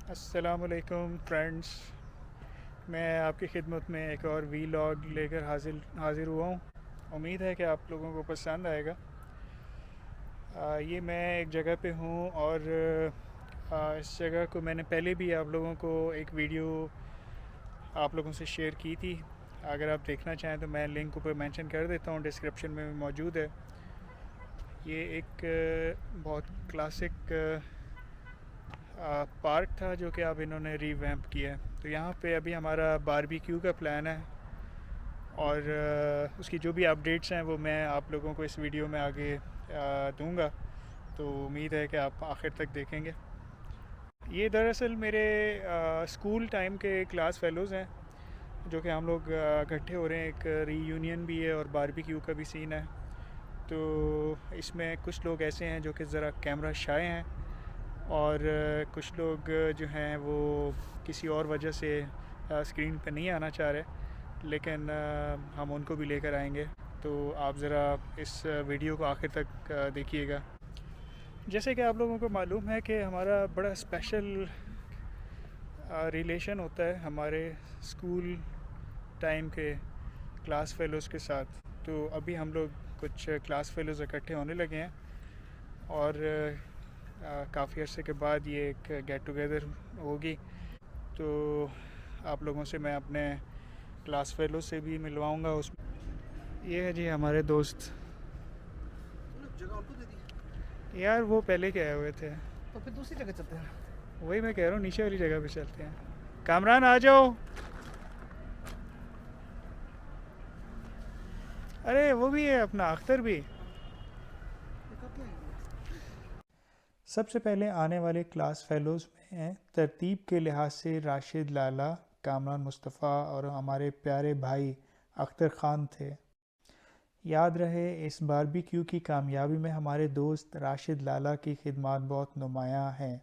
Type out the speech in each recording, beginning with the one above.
अस्सलामुअलैकुम फ्रेंड्स। मैं आपकी खिदमत में एक और वीलॉग लेकर हाजिर हुआ हूँ। उम्मीद है कि आप लोगों को पसंद आएगा। ये मैं एक जगह पे हूँ और इस जगह को मैंने पहले भी आप लोगों को एक वीडियो आप लोगों से शेयर की थी। अगर आप देखना चाहें तो मैं लिंक ऊपर मेंशन कर देता हूँ, डिस्क्रिप्शन में मौजूद है। ये एक बहुत क्लासिक पार्क था जो कि अब इन्होंने रीवैम्प किया है। तो यहाँ पे अभी हमारा बारबेक्यू का प्लान है और उसकी जो भी अपडेट्स हैं वो मैं आप लोगों को इस वीडियो में आगे दूंगा। तो उम्मीद है कि आप आखिर तक देखेंगे। ये दरअसल मेरे स्कूल टाइम के क्लास फेलोज़ हैं जो कि हम लोग इकट्ठे हो रहे हैं। एक रीयूनियन भी है और बारबेक्यू का भी सीन है। तो इसमें कुछ लोग ऐसे हैं जो कि ज़रा कैमरा शाय हैं और कुछ लोग जो हैं वो किसी और वजह से स्क्रीन पे नहीं आना चाह रहे, लेकिन हम उनको भी लेकर आएंगे। तो आप ज़रा इस वीडियो को आखिर तक देखिएगा। जैसे कि आप लोगों को मालूम है कि हमारा बड़ा स्पेशल रिलेशन होता है हमारे स्कूल टाइम के क्लास फेलोज़ के साथ। तो अभी हम लोग कुछ क्लास फेलोज़ इकट्ठे होने लगे हैं और काफ़ी अर्से के बाद ये एक गेट टुगेदर होगी। तो आप लोगों से मैं अपने क्लास फेलो से भी मिलवाऊंगा। उस ये है जी हमारे दोस्त। जगह उनको दे दी। यार वो पहले के आए हुए थे। तो फिर दूसरी जगह चलते हैं। वही मैं कह रहा हूँ, नीचे वाली जगह पे चलते हैं। कामरान आ जाओ। अरे वो भी है अपना अख्तर भी। ये कब क्या है? सबसे पहले आने वाले क्लास फेलोज़ में हैं तरतीब के लिहाज से राशिद लाला, कामरान मुस्तफ़ा और हमारे प्यारे भाई अख्तर ख़ान थे। याद रहे इस बारबेक्यू की कामयाबी में हमारे दोस्त राशिद लाला की खिदमत बहुत नुमायाँ हैं।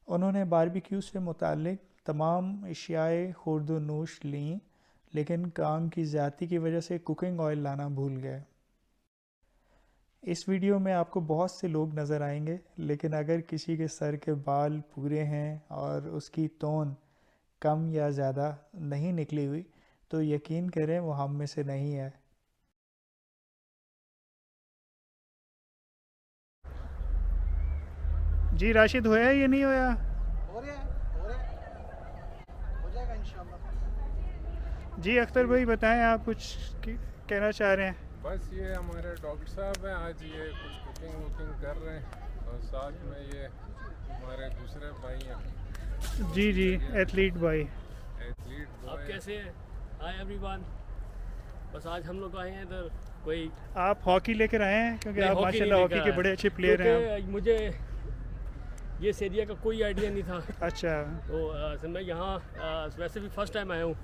उन्होंने बारबेक्यू से मुताल्लिक तमाम अशियाए खुर्द-व-नोश लीं, लेकिन काम की ज़्यादती की वजह से कुकिंग ऑयल लाना भूल गए। इस वीडियो में आपको बहुत से लोग नज़र आएंगे, लेकिन अगर किसी के सर के बाल पूरे हैं और उसकी तोन कम या ज़्यादा नहीं निकली हुई तो यकीन करें वो हम में से नहीं है। जी राशिद, होया या नहीं होया? हो रहा है, हो रहा है, हो जाएगा इंशाल्लाह। जी अख्तर भाई बताएं, आप कुछ कहना चाह रहे हैं? बस ये हमारे डॉक्टर साहब हैं, आज ये कुछ कुकिंग वुकिंग कर रहे हैं और साथ में ये हमारे दूसरे भाई हैं। जी जी, एथलीट भाई। एथलीट आप बॉय। कैसे हैं? Hi everyone. बस आज हम लोग आए हैं इधर कोई आप हॉकी लेकर आए हैं क्योंकि नहीं, आप हॉकी नहीं माशाल्लाह लेकर हॉकी के आया बड़े अच्छे प्लेयर हैं आप। क्योंकि मुझे ये इस एरिया का कोई आइडिया नहीं था। अच्छा। तो मैं यहाँ वैसे भी फर्स्ट टाइम आया हूँ,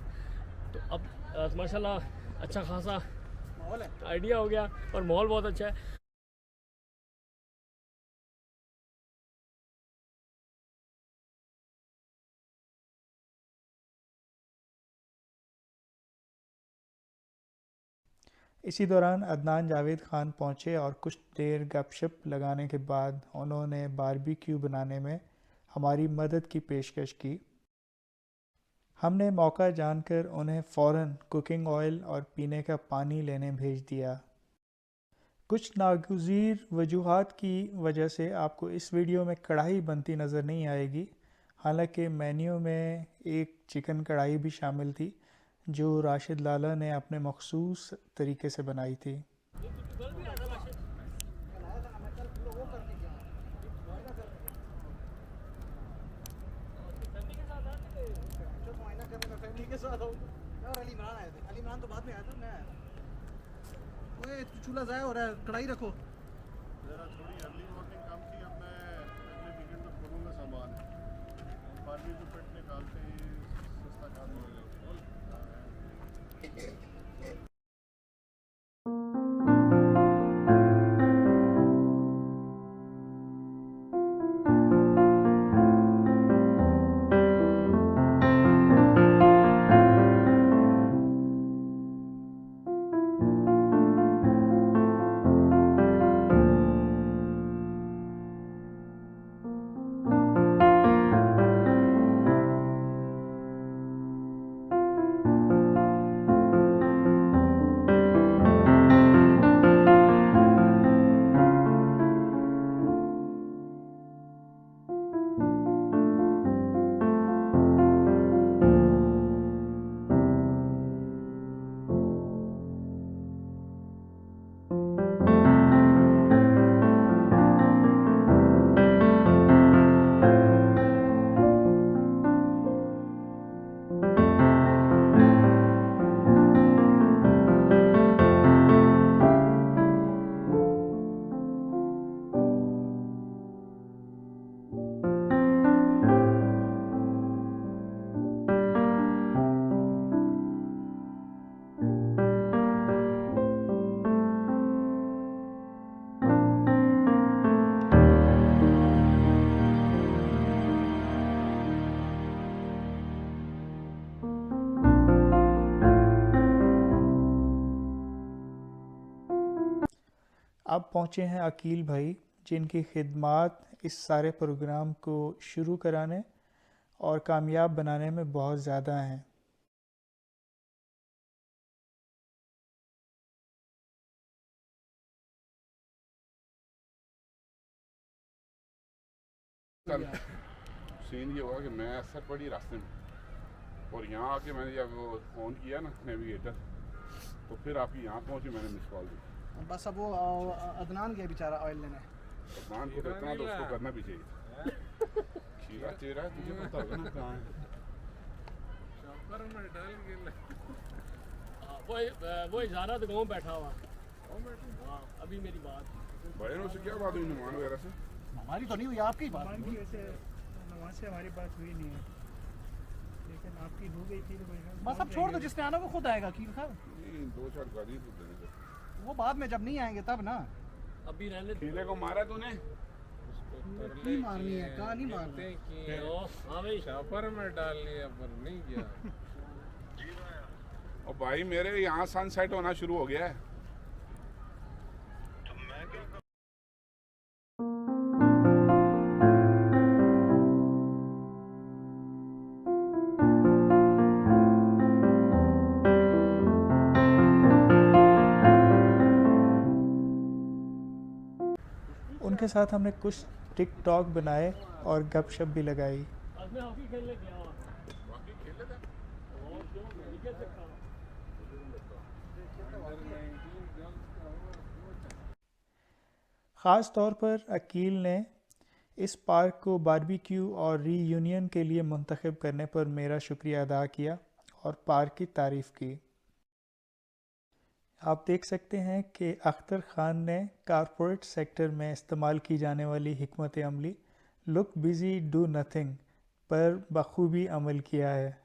तो अब माशाल्लाह अच्छा खासा माहौल है। आइडिया हो गया और माहौल बहुत अच्छा है। इसी दौरान अदनान जावेद ख़ान पहुंचे और कुछ देर गपशप लगाने के बाद उन्होंने बारबेक्यू बनाने में हमारी मदद की पेशकश की। हमने मौका जानकर उन्हें फ़ौरन कुकिंग ऑयल और पीने का पानी लेने भेज दिया। कुछ नागुज़ीर वजूहात की वजह से आपको इस वीडियो में कढ़ाई बनती नज़र नहीं आएगी। हालांकि मेन्यू में एक चिकन कढ़ाई भी शामिल थी जो राशिद लाला ने अपने मखसूस तरीके से बनाई थी। जो मुआयना करने में फैमिली के साथ आऊँ। मैं और अली इमरान आए थे। अली इमरान तो बाद में आया था, मैं आया था। ओए चूल्हा ज़ाया हो रहा है, कढ़ाई रखो। ज़रा थोड़ी अर्ली मॉर्निंग काम की। अब मैं अगले वीकेंड में खोलूँगा सामान। बारबेक्यू पेट निकालते ही सस्ता काम हो जाएगा। अब पहुँचे हैं अकील भाई, जिनकी खिदमात इस सारे प्रोग्राम को शुरू कराने और कामयाब बनाने में बहुत ज़्यादा हैं। कल सीन ये हुआ कि मैं असर पड़ी रास्ते में और यहाँ आके मैंने जब वो फ़ोन किया ना नेविगेटर, तो फिर आपकी यहाँ पहुँची, मैंने मिस कॉल दी। बस अब वो अदनान गया बेचारा ऑयल लेने। अदनान को इतना तो उसको करना भी चाहिए। खीरा चेहरा तुझे पता होगा ना कहाँ है। शॉपर में डाल के वो इजारा तो गाँव बैठा हुआ। हाँ, अभी मेरी बात बड़े से क्या बात हुई नुमान वगैरह से? हमारी तो नहीं हुई, आपकी बात नुमान की वैसे नुमान से हमारी बात हुई नहीं है, लेकिन आपकी हो गई थी तो कोई ना। बस अब छोड़ दो, जिसने आना वो खुद आएगा। की नहीं, 2-4 गाली तो देने से। वो बाद में जब नहीं आएंगे तब ना। अभी रहने खीरे को मारा तूने? नहीं मारनी है, कहाँ नहीं मारनी है। दो। हाँ भाई, शॉपर में डाल लिया पर नहीं गया। और भाई मेरे यहाँ सनसेट होना शुरू हो गया है। उनके साथ हमने कुछ टिकटॉक बनाए और गपशप भी लगाई। आज मैं हॉकी खेलने गया हुआ। और क्यों नहीं खेल सकता? ख़ास तौर पर अकील ने इस पार्क को बारबेक्यू और रीयूनियन के लिए मुंतखब करने पर मेरा शुक्रिया अदा किया और पार्क की तारीफ़ की। आप देख सकते हैं कि अख्तर ख़ान ने कॉरपोरेट सेक्टर में इस्तेमाल की जाने वाली हिकमत अमली लुक बिज़ी डू नथिंग पर बखूबी अमल किया है।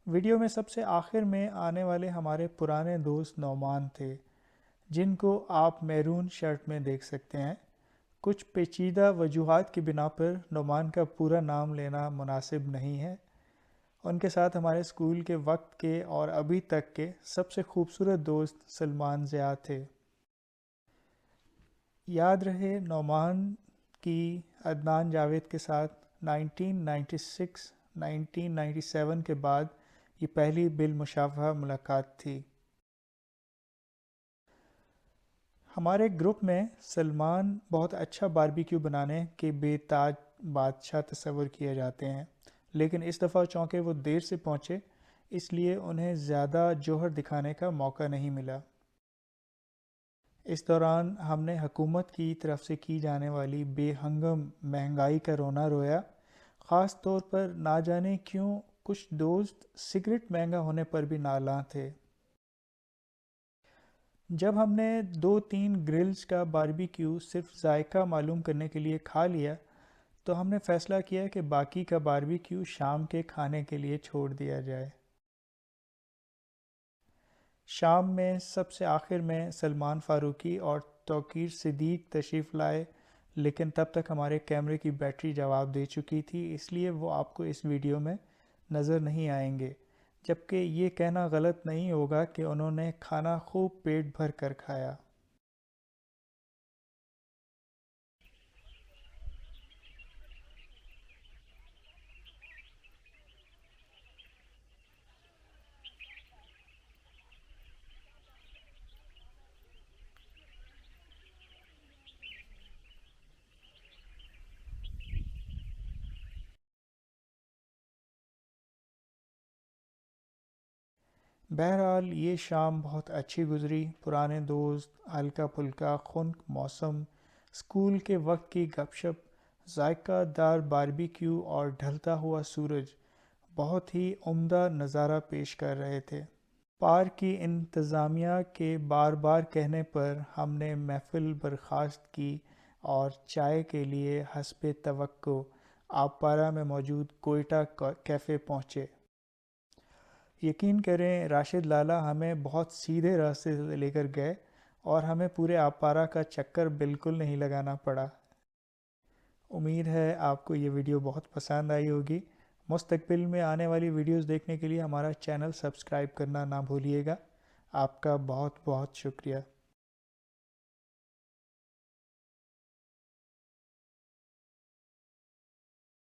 वीडियो में सबसे आखिर में आने वाले हमारे पुराने दोस्त नौमान थे, जिनको आप मैरून शर्ट में देख सकते हैं। कुछ पेचीदा वजूहात की बिना पर नौमान का पूरा नाम लेना मुनासिब नहीं है। उनके साथ हमारे स्कूल के वक्त के और अभी तक के सबसे खूबसूरत दोस्त सलमान ज़िया थे। याद रहे नौमान की अदनान जावेद के साथ 1996-1997 के बाद ये पहली बिलमुशाफा मुलाकात थी। हमारे ग्रुप में सलमान बहुत अच्छा बारबेक्यू बनाने के बेताज बादशाह तस्वर किए जाते हैं, लेकिन इस दफ़ा चूँकि वो देर से पहुँचे, इसलिए उन्हें ज़्यादा जोहर दिखाने का मौका नहीं मिला। इस दौरान हमने हुकूमत की तरफ से की जाने वाली बेहंगम महंगाई का रोना रोया। ख़ास तौर पर ना जाने क्यों कुछ दोस्त सिगरेट महंगा होने पर भी नालां थे। जब हमने 2-3 ग्रिल्स का बारबेक्यू सिर्फ जायका मालूम करने के लिए खा लिया, तो हमने फ़ैसला किया कि बाकी का बारबेक्यू शाम के खाने के लिए छोड़ दिया जाए। शाम में सबसे आखिर में सलमान फ़ारूकी और तौकीर सिद्दीक तशरीफ़ लाए, लेकिन तब तक हमारे कैमरे की बैटरी जवाब दे चुकी थी, इसलिए वो आपको इस वीडियो में नज़र नहीं आएंगे। जबकि ये कहना गलत नहीं होगा कि उन्होंने खाना खूब पेट भर कर खाया। बहरहाल ये शाम बहुत अच्छी गुजरी। पुराने दोस्त, हल्का फुल्का खुनक मौसम, स्कूल के वक्त की गपशप, जायकादार बारबेक्यू और ढलता हुआ सूरज बहुत ही उम्दा नज़ारा पेश कर रहे थे। पार्क की इंतज़ामिया के बार बार कहने पर हमने महफिल बर्खास्त की और चाय के लिए हस्बे तवक्को आपारा में मौजूद कोयटा कैफ़े पहुँचे। यकीन करें राशिद लाला हमें बहुत सीधे रास्ते से लेकर गए और हमें पूरे आपारा का चक्कर बिल्कुल नहीं लगाना पड़ा। उम्मीद है आपको ये वीडियो बहुत पसंद आई होगी। मुस्तकबिल में आने वाली वीडियोस देखने के लिए हमारा चैनल सब्सक्राइब करना ना भूलिएगा। आपका बहुत बहुत शुक्रिया।